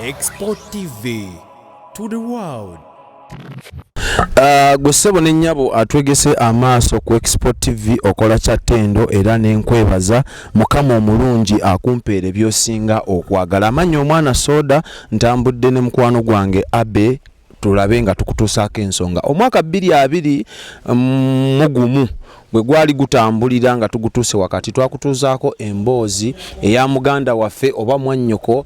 Export TV to the world. Gwesebo n'ennyabo atwegese amaaso ku Export TV okola kyatendo era n'enkwebaza mukama omulungi akumpeera by'osinga okwagala. Amannya omwana Soda ntambudde ne mukwano gwange Abe tulabe nga tukutuusaako ensonga. Omwaka 2020 mugumu bwe gwali gutambulira nga tugutuuse wakati twakutuuzaako emboozi eya muganda waffe oba mwannyoko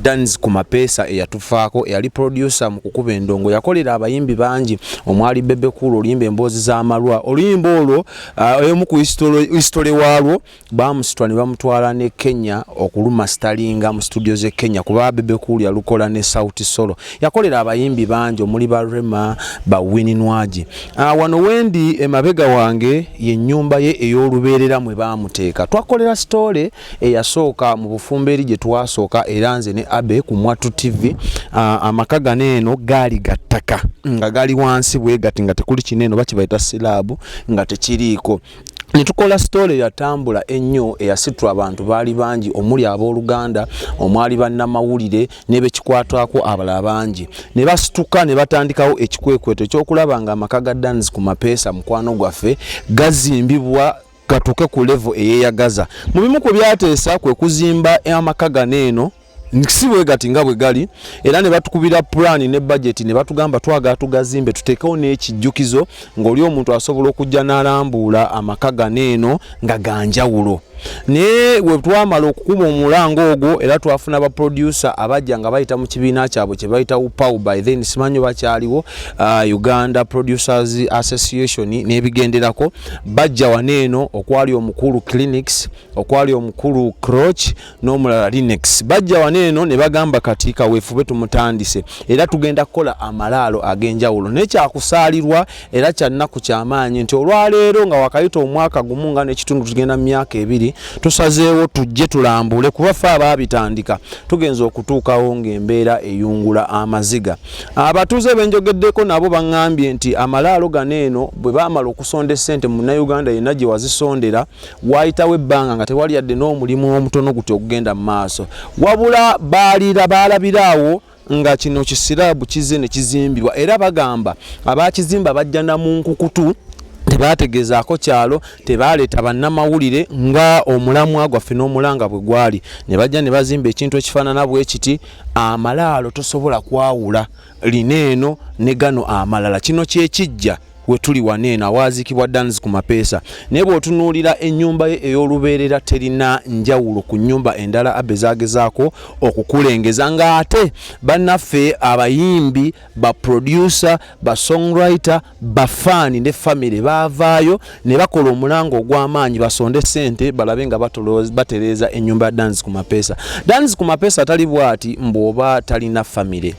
Danz Kumapeesa eyatufaako eyali producer mu kukuba endongo yakolera abayimbi bangi omwali Bebe Cool oluyimba emboozi z'amalwa oluyimba olwo emu ku history waalwo bamusitwa ne bamutwala ne Kenya okulumastalinga mu studio ze Kenya kuba Bebe Cool yalukola ne Sauti Solo yakolera abayimbi bangi omuli ba Rema ba Winnie Nwaji wano wendi emabega wange ye nyumba ye ey'olubeerera mwe baamuteeka twakolera story eyasooka mu bufumbeeri gye twasooka era nze ne Abe ku Mwatu TV amaka ganeeno gaali gattaka nga gali wansi bwe gati nga tekuli kineeno bakibayita silabu nga tekiriiko nitukola story yatambula ennyo eyasitwa abantu baali bangi omuli abooluganda omwali bannamawulire n'ebekikwatwako abalala bangi ne basituka ne batandikawo ekikwekweto ekyokulaba nga amaka ga Danz Kumapeesa mukwano gwaffe gazimbibwa gatuuke ku level eyeeyagaza mu bimu ku byateesa kwe kuzimba amaka ganeeno nkisibwe gati nga bwe gali era ne batukubira plan ne budget ne batugamba twagala tugazimbe tutekewo n'ekijjukizo ng'oli omuntu asobola okujja n'alambuula amaka ganeeno nga ganjawulo ne we twamala okukuba omulango ogwo era twafuna ba producer abajja nga bayita mu kibiina kyabwe kye bayita UPAU by then simanyo bakyaliwo Uganda Producers Association n'ebigenderako bajja waneeno okwali omukulu Clinics okwali omukulu Croch n'omulala Linex bajja waneeno ne bagamba kati kaweefube tumutandise era tugenda kukola amalaalo ag'enjawulo n'ekyakusaalirwa era kyannaku kyamaanyi nti olwaleero nga wakayita omwaka gumu nga n'ekitundu tugenda mu myaka ebiri tusazeewo tujje tulambule kuba ffe abaabitandika tugenza okutuukawo ng'embeera eyungula amazziga abatuuze benjogeddeko nabo baŋŋambye nti amalaalo ganeeno bwe baamala okusonda sente mu Uganda yenna gye wazisondera waayitawo ebbanga nga tewali yadde n'omulimu omutono gutyo okugenda mu maaso wabula baalabiraawo nga kino kisiraabu kize ne kizimbirwa era bagamba abaakizimba bajja na mu nkukutu tebategezaako kyalo tebaleeta bannamawulire nga omulamwa gwaffe n'omulanga bwe gwali ne bajja ne bazimba ekintu ekifaanana bwe kiti amalaalo tosobola kwawula lineeno ne gano amalala kino kyekijja we tuli waneeno awaazikibwa Danz Kumapeesa naye bw'otunuulira ennyumba ye ey'olubeerera terina njawulo ku nnyumba endala Abe zaagezaako okukulengeza ng'ate bannaffe abayimbi ba producer ba songwriter ba faani ne family baavaayo ne bakola omulango ogw'amaanyi basonde sente balabe nga batereeza ennyumba ya Danz Kumapeesa. Danz Kumapeesa tali bw'ati mbw'oba talina family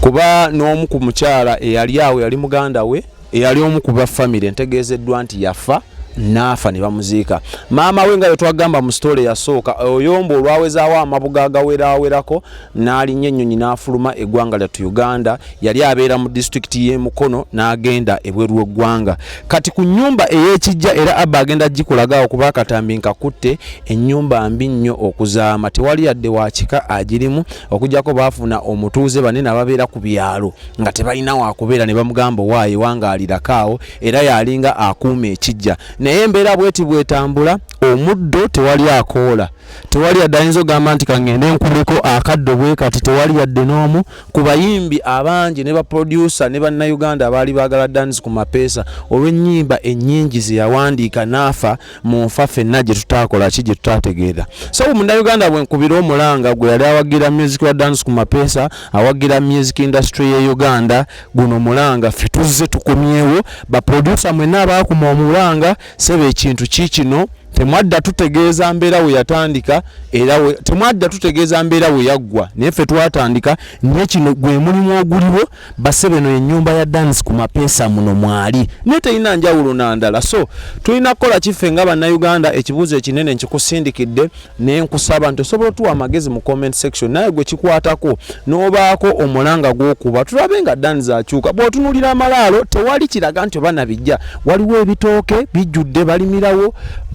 kuba n'omu ku mukyala eyali awo yali muganda we eyali omu ku ba family entegeezeddwa nti yafa naafa ne bamuziika maama we nga bwe twagamba mu story yasooka oyombo olwawezaawo amabuga agawerako n'alinnya ennyonyi n'afuluma eggwanga lyattu Uganda yali abeera mu district y'e Mukono n'agenda ebweru w'eggwanga kati ku nnyumba ey'ekijja era Abba agenda gikulagawo kuba akatambi nkakutte ennyumba mbi nnyo okuzaama tewali yadde wakika agirimu okugyako baafuna omutuuze banene ababeera ku byalo nga tebalina wakubeera ne bamugamba waayi wangaalirako era yalinga akuuma ekijja naye embeera bweti bwetambula omuddo tewali akoola tewali yadde ayinza ogamba nti kangende nkuleko akaddo bwe kati tewali yadde n'omu ku bayimbi abangi ne baproducer ne bannayuganda abaali baagala Danz Kumapeesa olw'ennyimba ennyingi ze yawandiika n'afa mu nfa ffenna gye tutaakola ki gye tutaategeera so munnayuganda bwe nkubira omulanga gwe yali awagira music wa Danz Kumapeesa awagira music industry ye Uganda guno mulanga ffe tuzze tukomyewo baproducer mwenna abaakuma omulanga sebe ekintu kikino temwadda tutegeeza mbeera we yatandika era temwadda tutegeeza mbeera we yaggwa naye ffe twatandika naye kino gwe mulimu oguliwo basse beno ennyumba ya Danz Kumapeesa muno mwali naye terina njawulo nandala so tulina kukola kiffe nga bannayuganda ekibuuzo ekinene nkikusindikidde naye nkusaba nti osobola otuwa amagezi mu comment section naye gwe kikwatako n'obaako omulanga gw'okuba tulabe nga Danz akyuka bw'otunuulira amalaalo tewali kiraga nti oba nabijja waliwo ebitooke bijjudde balimirawo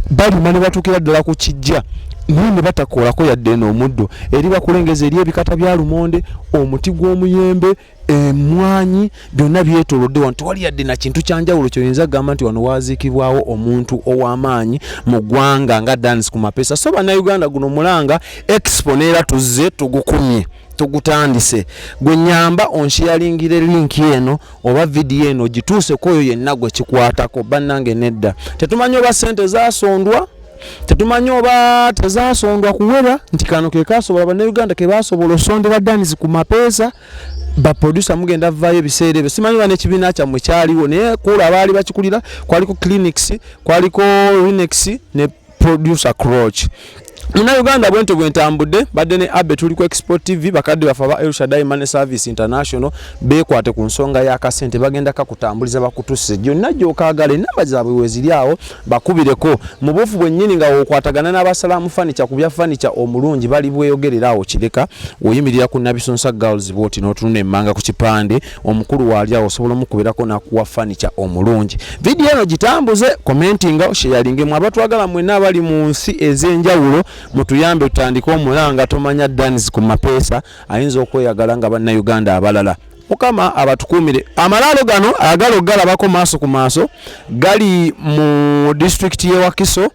balima ne batukira ddala ku kijja nne batakoolako yadde n'omuddo eri bakulengeza eri ebikata bya lumonde omuti gw'omuyembe emwanyi byonna byetoolodde wano tewali yadde na kintu kyanjawulo kyoyinza gamba nti wano waaziikibwawo omuntu ow'amaanyi mu ggwanga nga Danz Kumapeesa. So bannayuganda guno mulanga expo neera tuzze tugukumye tugutandise gwe nyamba onsharingire link eno oba video eno gituuseko oyo yenna gwe kikwatako bannange nedda tetumanyi oba sente zaasondwa tetumanyi oba tezaasondwa kuwera nti kano ke kaasobola bannayuganda ke baasobola osondera Danz Kumapeesa baproducer mugenda vaayo ebiseera ebyo simanyi bane ekibiina kyammwe kyaliwo naye kula abaali bakikulira kwaliko clinics kwaliko Rinex ne producer Croach. Muna Uganda bwento bwentambudde badde ne Abe tuli ku Export TV bakadde bafaba El Shaddai Money Service International bekwate ku nsonga ya kasente bagenda kakutambuliza bakutuse jonna gyokagale namba zaabwe weziri awo bakubireko mu bufu bwennyini nga okwatagana n'abasalamu furniture ku bya furniture omulungi bali bweyogerera awo kireka oyimirira ku Nabisonsa Girls Vote n'otununa emmanga ku kipande omukulu wali awo osobola mukubirako nakuwa furniture omulungi. Video eno gitambuze commentinga sharinge mu abatwagala mwenna abali mu nsi ez'enjawulo mutuyambe tutandika omulanga tomanya Danz Kumapeesa ayinza okweyagala nga bannayuganda abalala mukama abatukumire. Amalalo gano agalo galabako maaso ku maaso gali mu district ye Wakiso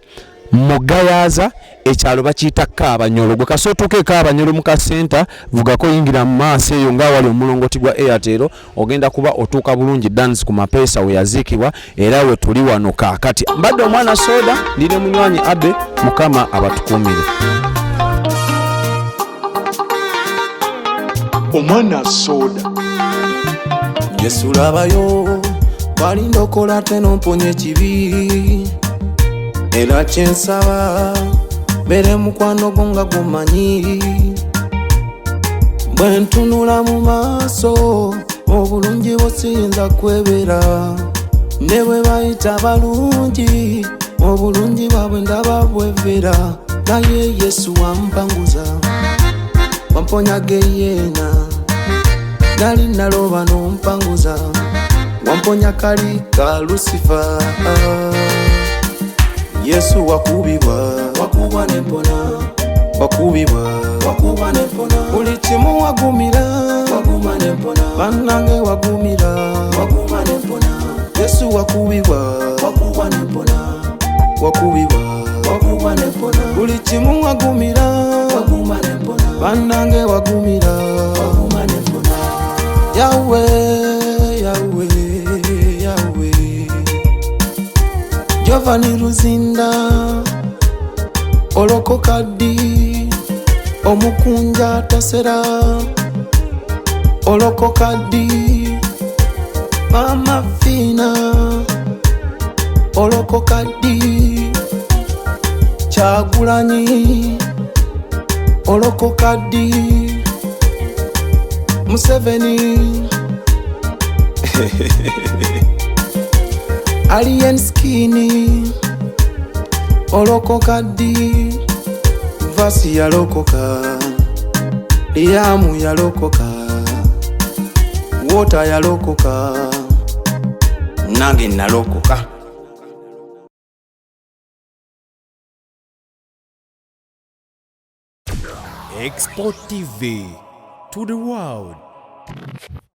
mu Gayaza ekyalo bakiyita Kaabanyolo gwe kasootuke Kaabanyolo mu kasenta vugako yingira mu maaso eyo nga wali omulongoti gwa Airtel ogenda kuba otuuka bulungi Danz Kumapeesa we yaziikibwa era we tuli wano kaakati. Mbadde omwana soda ndine munywanyi Abe mukama abatukumire. Omwana soda Yesu labayo walinda okola teno mponye ekibi era kyensaba bere mukwano gonga gumanyi bwe ntunula mu maaso obulungi bw'osiyinza kwebera ne bwe bayita balungi obulungi bwabwe ndaba bwevera naye Yesu wampanguza wamponya geyeena nali naloba n'ompanguza wamponya kali ka Lucifer. Yesu wakubibwa nempona wakubibwa nempona buli kimu wagumira nempona bannange wagumira nempona Yesu wakubibwa nempona wakubibwa nempona buli kimu wagumira nempona bannange wagumira nempona Yahweh Giovanni Ruzinda olokokaddi omukunja tasera olokokaddi mama fina olokokaddi Kyagulanyi olokokaddi Museveni Alien Skinny olokokaddi Vasi yalokoka Liamu yalokoka Wota yalokoka nange nalokoka. Export TV to the world.